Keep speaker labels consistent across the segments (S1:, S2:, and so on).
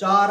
S1: 4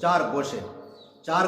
S1: 4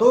S1: 2